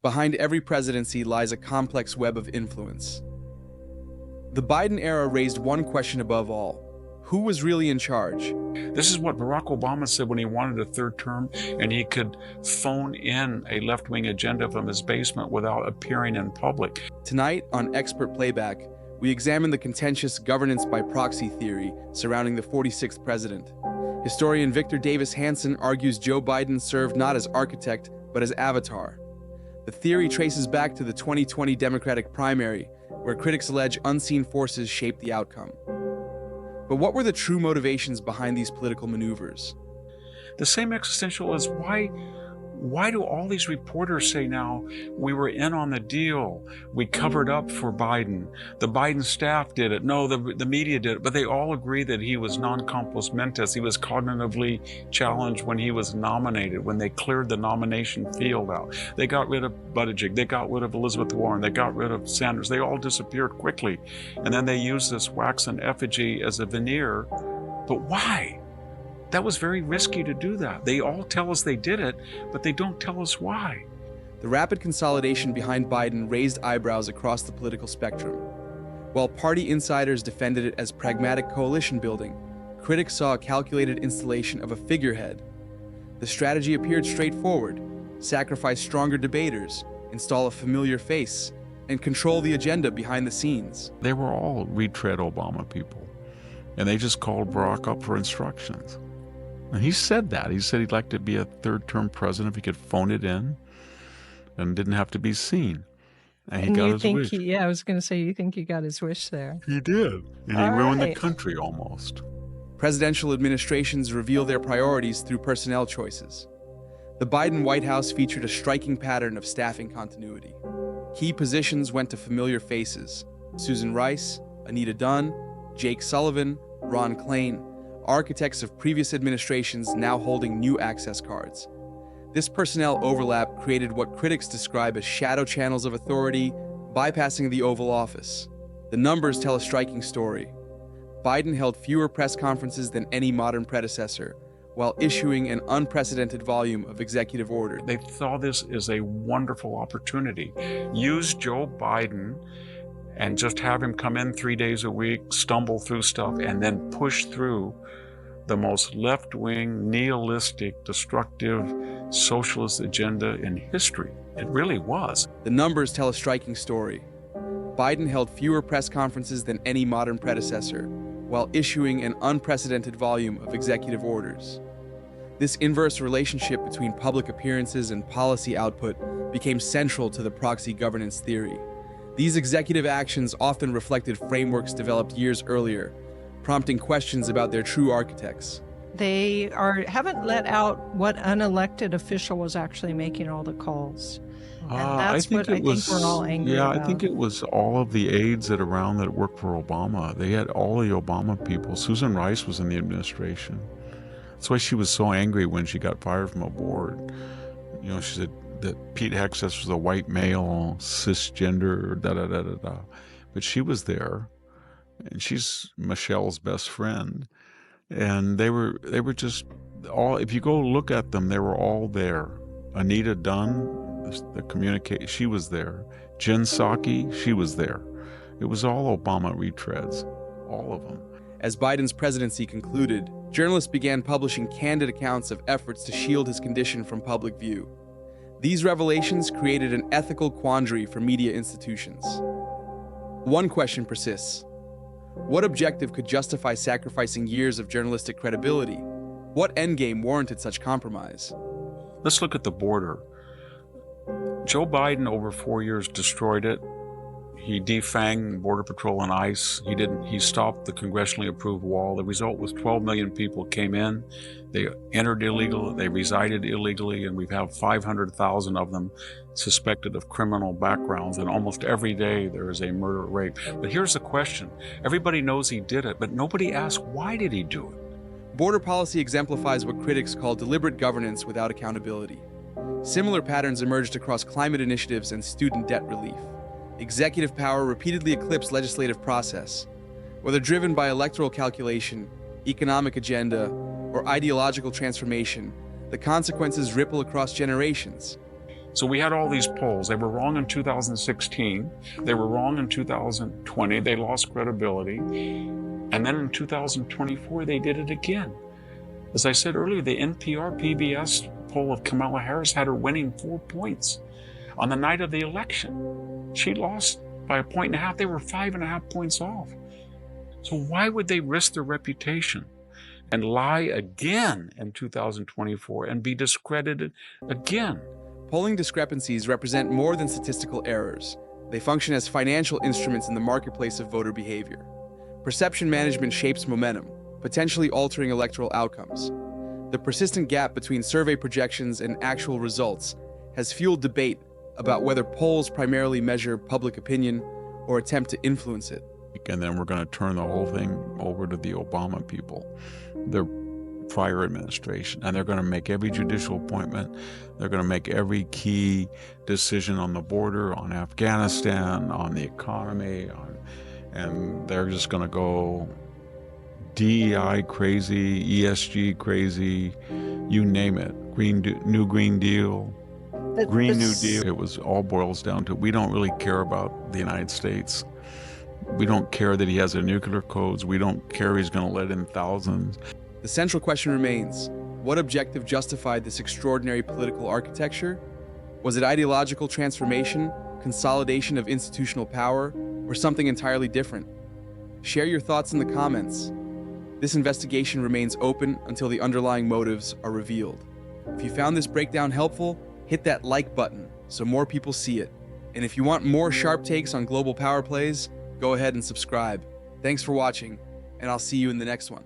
Behind every presidency lies a complex web of influence. The Biden era raised one question above all: who was really in charge? This is what Barack Obama said when he wanted a third term, and he could phone in a left-wing agenda from his basement without appearing in public. Tonight on Expert Playback, we examine the contentious governance by proxy theory surrounding the 46th president. Historian Victor Davis Hanson argues Joe Biden served not as architect, but as avatar. The theory traces back to the 2020 Democratic primary, where critics allege unseen forces shaped the outcome. But what were the true motivations behind these political maneuvers? The same existential as why do all these reporters say now, we were in on the deal, we covered up for Biden, the Biden staff did it, no, the media did it, but they all agree that he was non compos mentis, he was cognitively challenged when he was nominated, when they cleared the nomination field out. They got rid of Buttigieg, they got rid of Elizabeth Warren, they got rid of Sanders, they all disappeared quickly. And then they used this wax and effigy as a veneer. But why? That was very risky to do that. They all tell us they did it, but they don't tell us why. The rapid consolidation behind Biden raised eyebrows across the political spectrum. While party insiders defended it as pragmatic coalition building, critics saw a calculated installation of a figurehead. The strategy appeared straightforward: sacrifice stronger debaters, install a familiar face, and control the agenda behind the scenes. They were all retread Obama people, and they just called Barack up for instructions. And he said that. He said he'd like to be a third-term president if he could phone it in and didn't have to be seen. And he got his wish. I was going to say, you think he got his wish there? He did. And he ruined the country almost. Presidential administrations reveal their priorities through personnel choices. The Biden White House featured a striking pattern of staffing continuity. Key positions went to familiar faces: Susan Rice, Anita Dunn, Jake Sullivan, Ron Klain, architects of previous administrations now holding new access cards. This personnel overlap created what critics describe as shadow channels of authority, bypassing the Oval Office. The numbers tell a striking story. Biden held fewer press conferences than any modern predecessor, while issuing an unprecedented volume of executive orders. They saw this as a wonderful opportunity. Use Joe Biden and just have him come in 3 days a week, stumble through stuff, and then push through the most left-wing, nihilistic, destructive, socialist agenda in history. It really was. The numbers tell a striking story. Biden held fewer press conferences than any modern predecessor, while issuing an unprecedented volume of executive orders. This inverse relationship between public appearances and policy output became central to the proxy governance theory. These executive actions often reflected frameworks developed years earlier, prompting questions about their true architects. They haven't let out what unelected official was actually making all the calls. And that's what I think we're all angry about. I think it was all of the aides that worked for Obama. They had all the Obama people. Susan Rice was in the administration. That's why she was so angry when she got fired from a board. You know, she said that Pete Hexas was a white male, cisgender, da-da-da-da-da. But she was there, and she's Michelle's best friend. And they were just all, if you go look at them, they were all there. Anita Dunn, she was there. Jen Psaki, she was there. It was all Obama retreads, all of them. As Biden's presidency concluded, journalists began publishing candid accounts of efforts to shield his condition from public view. These revelations created an ethical quandary for media institutions. One question persists: what objective could justify sacrificing years of journalistic credibility? What endgame warranted such compromise? Let's look at the border. Joe Biden, over 4 years, destroyed it. He defanged Border Patrol and ICE. He stopped the congressionally approved wall. The result was 12 million people came in. They entered illegal, they resided illegally, and we have 500,000 of them suspected of criminal backgrounds. And almost every day there is a murder or rape. But here's the question. Everybody knows he did it, but nobody asks, why did he do it? Border policy exemplifies what critics call deliberate governance without accountability. Similar patterns emerged across climate initiatives and student debt relief. Executive power repeatedly eclipsed legislative process. Whether driven by electoral calculation, economic agenda, or ideological transformation, the consequences ripple across generations. So we had all these polls. They were wrong in 2016. They were wrong in 2020. They lost credibility. And then in 2024, they did it again. As I said earlier, the NPR PBS poll of Kamala Harris had her winning 4 points. On the night of the election, she lost by 1.5 points. They were 5.5 points off. So why would they risk their reputation and lie again in 2024 and be discredited again? Polling discrepancies represent more than statistical errors. They function as financial instruments in the marketplace of voter behavior. Perception management shapes momentum, potentially altering electoral outcomes. The persistent gap between survey projections and actual results has fueled debate about whether polls primarily measure public opinion or attempt to influence it. And then we're going to turn the whole thing over to the Obama people, the prior administration, and they're going to make every judicial appointment. They're going to make every key decision on the border, on Afghanistan, on the economy, and they're just going to go DEI crazy, ESG crazy, you name it. New Green Deal, Green New Deal. It was all boils down to, we don't really care about the United States. We don't care that he has a nuclear codes. We don't care he's going to let in thousands. The central question remains, what objective justified this extraordinary political architecture? Was it ideological transformation, consolidation of institutional power, or something entirely different? Share your thoughts in the comments. This investigation remains open until the underlying motives are revealed. If you found this breakdown helpful, hit that like button so more people see it. And if you want more sharp takes on global power plays, go ahead and subscribe. Thanks for watching, and I'll see you in the next one.